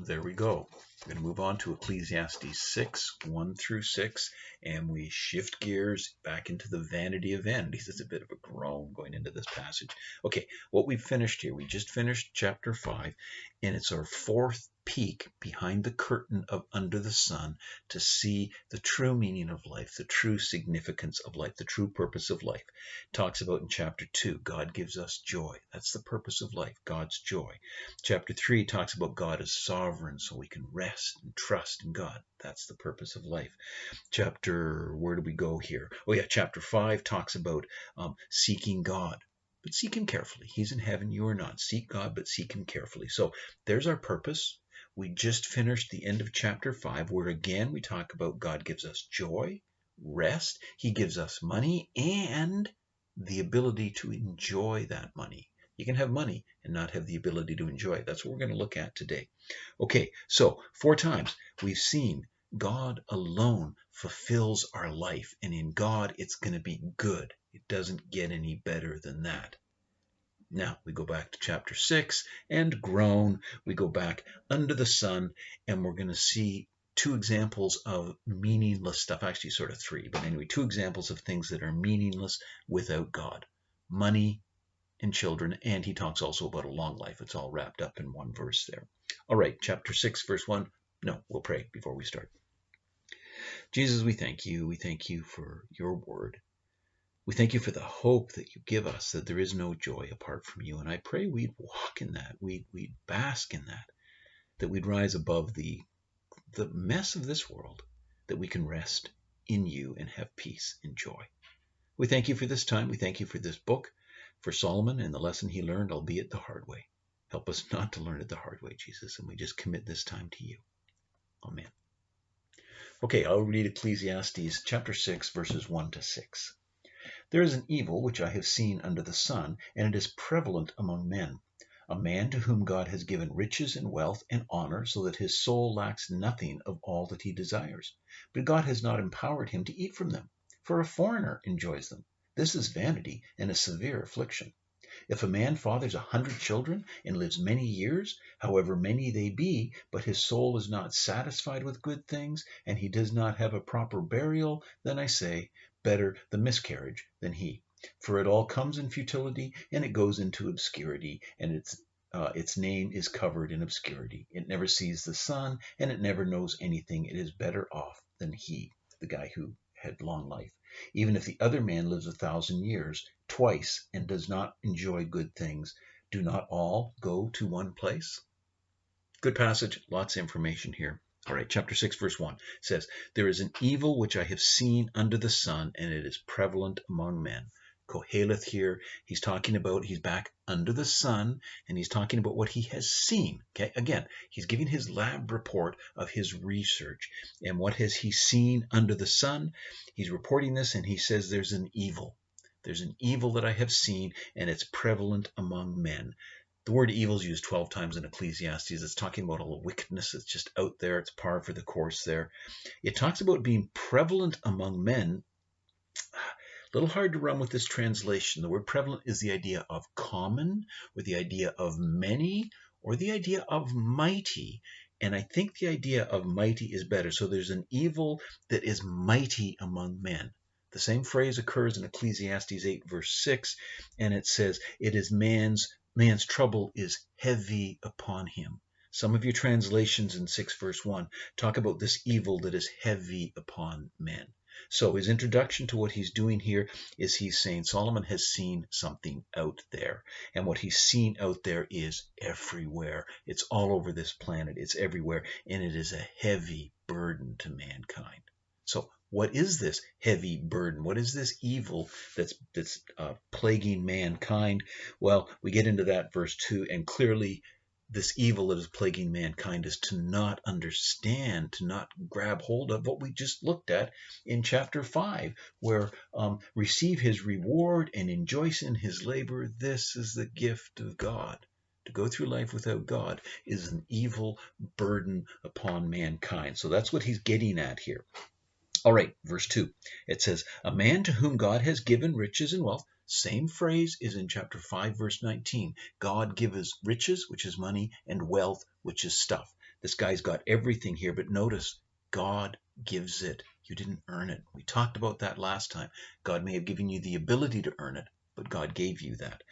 There we go. We're going to move on to Ecclesiastes 6, 1 through 6, and we shift gears back into the vanity of vanities. It's a bit of a groan going into this passage. Okay, what we've finished here, we just finished chapter 5, and it's our fourth peek behind the curtain of under the sun to see the true meaning of life, the true significance of life, the true purpose of life. It talks about in chapter 2, God gives us joy. That's the purpose of life, God's joy. Chapter 3 talks about God as sovereign, so we can rest and trust in God. That's the purpose of life. Where do we go here? Oh yeah, chapter 5 talks about seeking God. But seek him carefully. He's in heaven, you are not. Seek God, but seek him carefully. So there's our purpose. We just finished the end of chapter 5, where again we talk about God gives us joy, rest. He gives us money and the ability to enjoy that money. You can have money and not have the ability to enjoy it. That's what we're going to look at today. Okay, so 4 times we've seen God alone fulfills our life, and in God it's going to be good. It doesn't get any better than that. Now we go back to chapter 6 and groan. We go back under the sun, and we're going to see 2 examples of meaningless stuff. Actually, sort of 3, but anyway, 2 examples of things that are meaningless without God. Money and children, and he talks also about a long life. It's all wrapped up in one verse there. All right, chapter 6, verse 1. No, we'll pray before we start. Jesus, we thank you. We thank you for your word. We thank you for the hope that you give us, that there is no joy apart from you. And I pray we'd walk in that, we'd bask in that we'd rise above the mess of this world, that we can rest in you and have peace and joy. We thank you for this time. We thank you for this book, for Solomon and the lesson he learned, albeit the hard way. Help us not to learn it the hard way, Jesus, and we just commit this time to you. Amen. Okay, I'll read Ecclesiastes chapter 6, verses 1 to 6. There is an evil which I have seen under the sun, and it is prevalent among men. A man to whom God has given riches and wealth and honor, so that his soul lacks nothing of all that he desires. But God has not empowered him to eat from them, for a foreigner enjoys them. This is vanity and a severe affliction. If a man fathers 100 children and lives many years, however many they be, but his soul is not satisfied with good things, and he does not have a proper burial, then I say, better the miscarriage than he. For it all comes in futility, and it goes into obscurity, and its name is covered in obscurity. It never sees the sun, and it never knows anything. It is better off than he, the guy who had long life. Even if the other man lives 1,000 years, twice, and does not enjoy good things, do not all go to one place? Good passage, lots of information here. All right, chapter 6, verse 1 says, there is an evil which I have seen under the sun, and it is prevalent among men. Koheleth here, he's back under the sun, and he's talking about what he has seen. Okay, again, he's giving his lab report of his research. And what has he seen under the sun? He's reporting this, and he says there's an evil. There's an evil that I have seen, and it's prevalent among men. The word evil is used 12 times in Ecclesiastes. It's talking about all the wickedness that's just out there. It's par for the course there. It talks about being prevalent among men. A little hard to run with this translation. The word prevalent is the idea of common, or the idea of many, or the idea of mighty. And I think the idea of mighty is better. So there's an evil that is mighty among men. The same phrase occurs in Ecclesiastes 8, verse 6, and it says, it is man's trouble is heavy upon him. Some of your translations in 6, verse 1 talk about this evil that is heavy upon men. So his introduction to what he's doing here is he's saying Solomon has seen something out there. And what he's seen out there is everywhere. It's all over this planet. It's everywhere. And it is a heavy burden to mankind. So what is this heavy burden? What is this evil that's plaguing mankind? Well, we get into that verse 2, and clearly this evil that is plaguing mankind is to not understand, to not grab hold of what we just looked at in chapter 5, where receive his reward and rejoice in his labor. This is the gift of God. To go through life without God is an evil burden upon mankind. So that's what he's getting at here. All right, verse 2, it says, a man to whom God has given riches and wealth. Same phrase is in chapter 5, verse 19. God gives riches, which is money, and wealth, which is stuff. This guy's got everything here, but notice God gives it. You didn't earn it. We talked about that last time. God may have given you the ability to earn it, but God gave you that.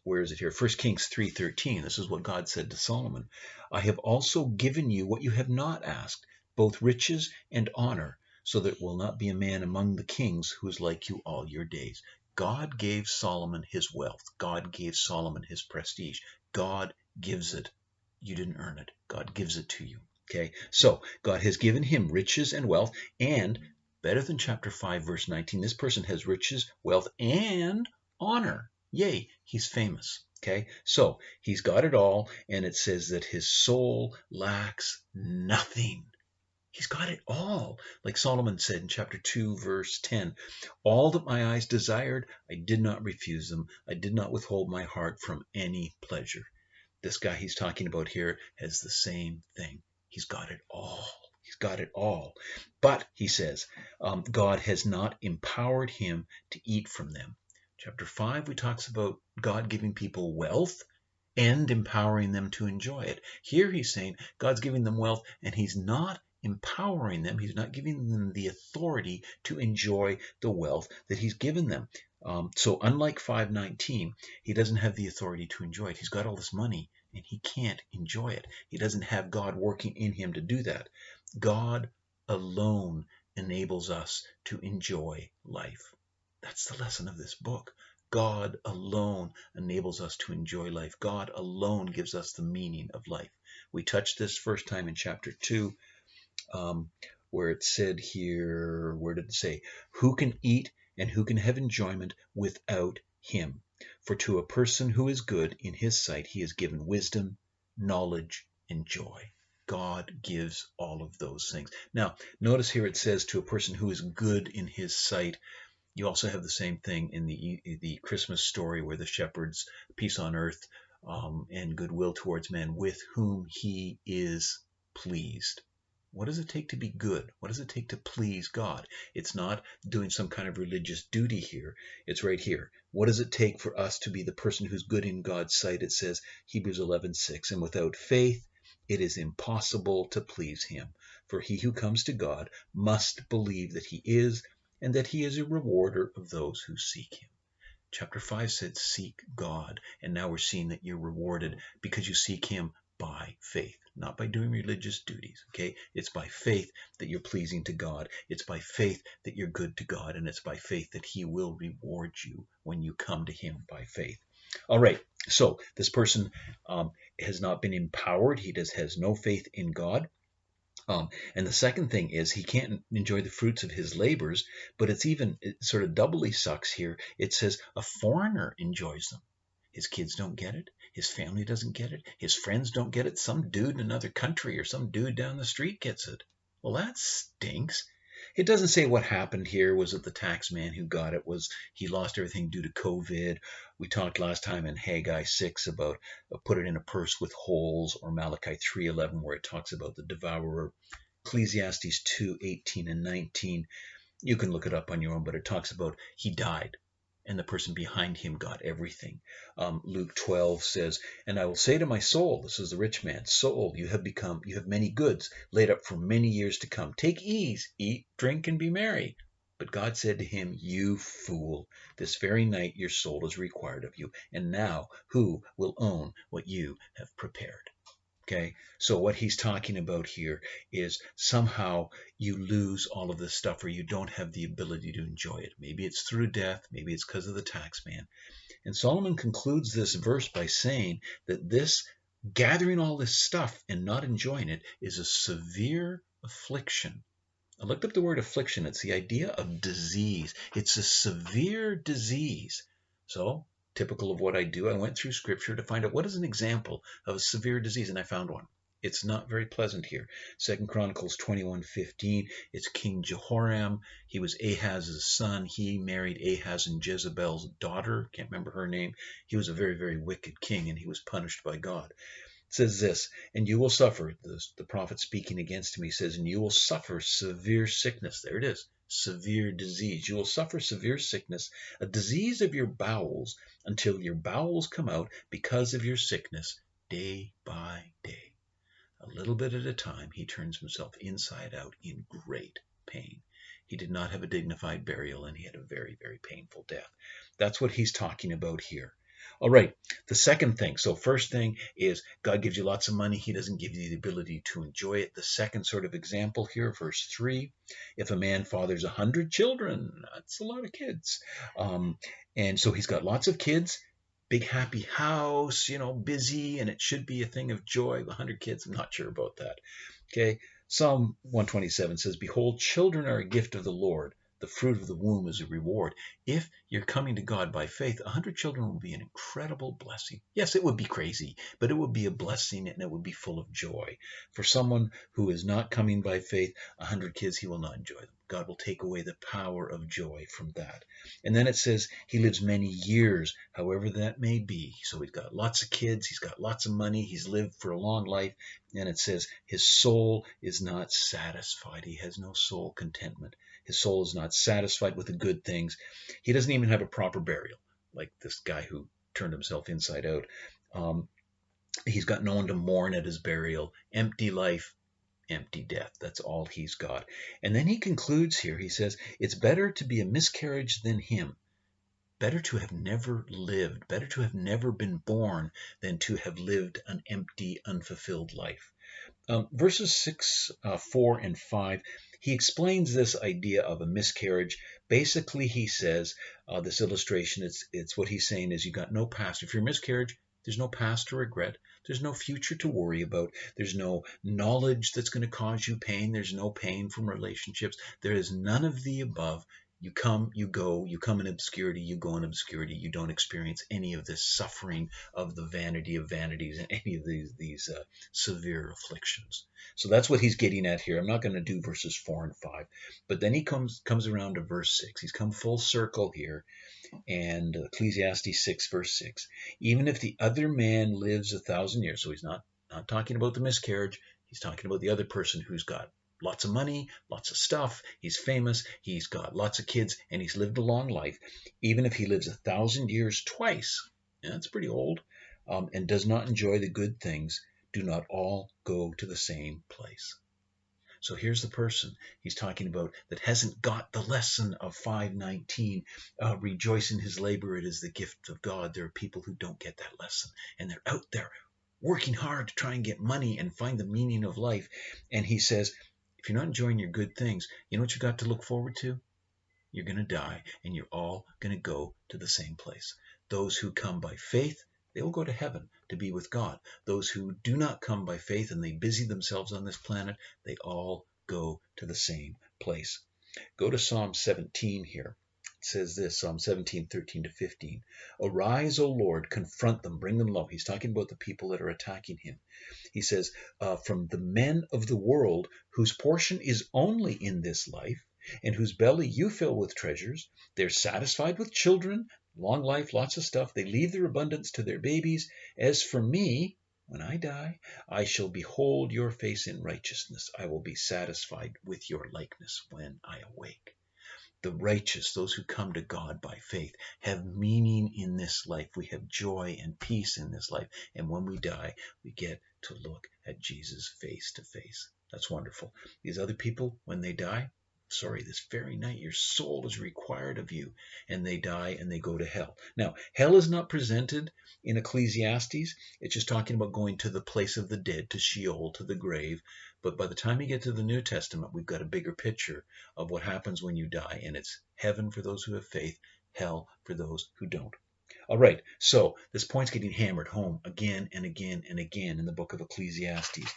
Where is it here? 1 Kings 3:13. This is what God said to Solomon. I have also given you what you have not asked, both riches and honor, so that will not be a man among the kings who is like you all your days. God gave Solomon his wealth. God gave Solomon his prestige. God gives it. You didn't earn it. God gives it to you. Okay, so God has given him riches and wealth, and better than chapter 5, verse 19, this person has riches, wealth, and honor. Yay, he's famous. Okay, so he's got it all, and it says that his soul lacks nothing. He's got it all. Like Solomon said in chapter 2, verse 10, all that my eyes desired, I did not refuse them. I did not withhold my heart from any pleasure. This guy he's talking about here has the same thing. He's got it all. He's got it all. But, he says, God has not empowered him to eat from them. Chapter 5, we talks about God giving people wealth and empowering them to enjoy it. Here he's saying God's giving them wealth and he's not empowering them. He's not giving them the authority to enjoy the wealth that he's given them. So unlike 5:19, he doesn't have the authority to enjoy it. He's got all this money and he can't enjoy it. He doesn't have God working in him to do that. God alone enables us to enjoy life. That's the lesson of this book. God alone enables us to enjoy life. God alone gives us the meaning of life. We touched this first time in chapter 2, where it said here, where did it say? Who can eat and who can have enjoyment without him? For to a person who is good in his sight, he is given wisdom, knowledge, and joy. God gives all of those things. Now, notice here it says to a person who is good in his sight. You also have the same thing in the Christmas story where the shepherds, peace on earth and goodwill towards men, with whom he is pleased. What does it take to be good? What does it take to please God? It's not doing some kind of religious duty here. It's right here. What does it take for us to be the person who's good in God's sight? It says, Hebrews 11:6, and without faith, it is impossible to please him. For he who comes to God must believe that he is, and that he is a rewarder of those who seek him. Chapter 5 said, seek God. And now we're seeing that you're rewarded because you seek him by faith, not by doing religious duties. Okay, it's by faith that you're pleasing to God. It's by faith that you're good to God, and it's by faith that he will reward you when you come to him by faith. All right, so this person has not been empowered. He has no faith in God. And the second thing is he can't enjoy the fruits of his labors, but it sort of doubly sucks here. It says a foreigner enjoys them. His kids don't get it. His family doesn't get it. His friends don't get it. Some dude in another country or some dude down the street gets it. Well, that stinks. It doesn't say what happened here. Was it the tax man who got it? Was he lost everything due to COVID? We talked last time in Haggai 6 about put it in a purse with holes, or Malachi 3:11 where it talks about the devourer. Ecclesiastes 2:18 and 19. You can look it up on your own, but it talks about he died and the person behind him got everything. Luke 12 says, and I will say to my soul, this is the rich man, soul, you have many goods laid up for many years to come. Take ease, eat, drink, and be merry. But God said to him, you fool, this very night your soul is required of you. And now who will own what you have prepared? Okay, so what he's talking about here is somehow you lose all of this stuff, or you don't have the ability to enjoy it. Maybe it's through death, maybe it's because of the tax man. And Solomon concludes this verse by saying that this gathering all this stuff and not enjoying it is a severe affliction. I looked up the word affliction. It's the idea of disease. It's a severe disease. So, typical of what I do, I went through scripture to find out what is an example of a severe disease, and I found one. It's not very pleasant here. 2 Chronicles 21:15, it's King Jehoram. He was Ahaz's son. He married Ahaz and Jezebel's daughter. Can't remember her name. He was a very, very wicked king, and he was punished by God. It says this, and you will suffer, the prophet speaking against him, he says, and you will suffer severe sickness. There it is, severe disease. You will suffer severe sickness, a disease of your bowels, until your bowels come out because of your sickness day by day. A little bit at a time, he turns himself inside out in great pain. He did not have a dignified burial, and he had a very, very painful death. That's what he's talking about here. All right, the second thing. So first thing is God gives you lots of money. He doesn't give you the ability to enjoy it. The second sort of example here, verse 3, if a man fathers 100 children, that's a lot of kids. And so he's got lots of kids, big happy house, busy, and it should be a thing of joy. 100 kids, I'm not sure about that. Okay, Psalm 127 says, behold, children are a gift of the Lord. The fruit of the womb is a reward. If you're coming to God by faith, 100 children will be an incredible blessing. Yes, it would be crazy, but it would be a blessing, and it would be full of joy. For someone who is not coming by faith, 100 kids, he will not enjoy them. God will take away the power of joy from that. And then it says he lives many years, however that may be. So he's got lots of kids, he's got lots of money, he's lived for a long life. And it says his soul is not satisfied. He has no soul contentment. His soul is not satisfied with the good things. He doesn't even have a proper burial, like this guy who turned himself inside out. He's got no one to mourn at his burial. Empty life, empty death. That's all he's got. And then he concludes here. He says, it's better to be a miscarriage than him. Better to have never lived, better to have never been born than to have lived an empty, unfulfilled life. Verses 6, 4, and 5, he explains this idea of a miscarriage. Basically, he says, this illustration, it's what he's saying is you got no past. If you're a miscarriage, there's no past to regret. There's no future to worry about. There's no knowledge that's going to cause you pain. There's no pain from relationships. There is none of the above. You come, you go, you come in obscurity, you go in obscurity. You don't experience any of this suffering of the vanity of vanities and any of these severe afflictions. So that's what he's getting at here. I'm not going to do verses 4 and 5, but then he comes around to verse 6. He's come full circle here. And Ecclesiastes 6, verse 6. Even if the other man lives 1,000 years, so he's not talking about the miscarriage, he's talking about the other person who's got lots of money, lots of stuff, he's famous, he's got lots of kids, and he's lived a long life. Even if he lives 1,000 years twice, yeah, that's pretty old, and does not enjoy the good things, do not all go to the same place. So here's the person he's talking about that hasn't got the lesson of 5:19. Rejoice in his labor, it is the gift of God. There are people who don't get that lesson, and they're out there working hard to try and get money and find the meaning of life. And he says, if you're not enjoying your good things, you know what you got to look forward to? You're going to die, and you're all going to go to the same place. Those who come by faith, they will go to heaven to be with God. Those who do not come by faith and they busy themselves on this planet, they all go to the same place. Go to Psalm 17 here. It says this, Psalm 17, 13 to 15. Arise, O Lord, confront them, bring them low. He's talking about the people that are attacking him. He says, from the men of the world whose portion is only in this life, and whose belly you fill with treasures. They're satisfied with children, long life, lots of stuff. They leave their abundance to their babies. As for me, when I die, I shall behold your face in righteousness. I will be satisfied with your likeness when I awake. The righteous, those who come to God by faith, have meaning in this life. We have joy and peace in this life. And when we die, we get to look at Jesus face to face. That's wonderful. These other people, when they die, this very night, your soul is required of you, and they die and they go to hell. Now, hell is not presented in Ecclesiastes. It's just talking about going to the place of the dead, to Sheol, to the grave. But by the time you get to the New Testament, we've got a bigger picture of what happens when you die, and it's heaven for those who have faith, hell for those who don't. All right, so this point's getting hammered home again and again and again in the book of Ecclesiastes.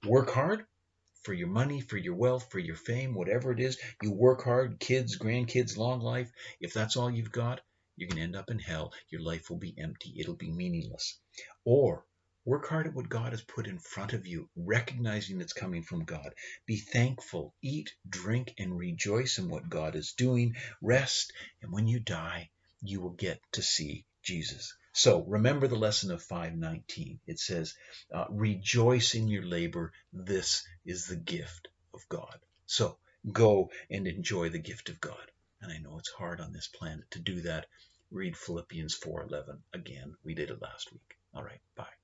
Work hard for your money, for your wealth, for your fame, whatever it is. You work hard, kids, grandkids, long life. If that's all you've got, you're going to end up in hell. Your life will be empty. It'll be meaningless. Or work hard at what God has put in front of you, recognizing it's coming from God. Be thankful, eat, drink, and rejoice in what God is doing. Rest, and when you die, you will get to see Jesus. So remember the lesson of 5:19. It says, rejoice in your labor. This is the gift of God. So go and enjoy the gift of God. And I know it's hard on this planet to do that. Read Philippians 4:11 again. We did it last week. All right, bye.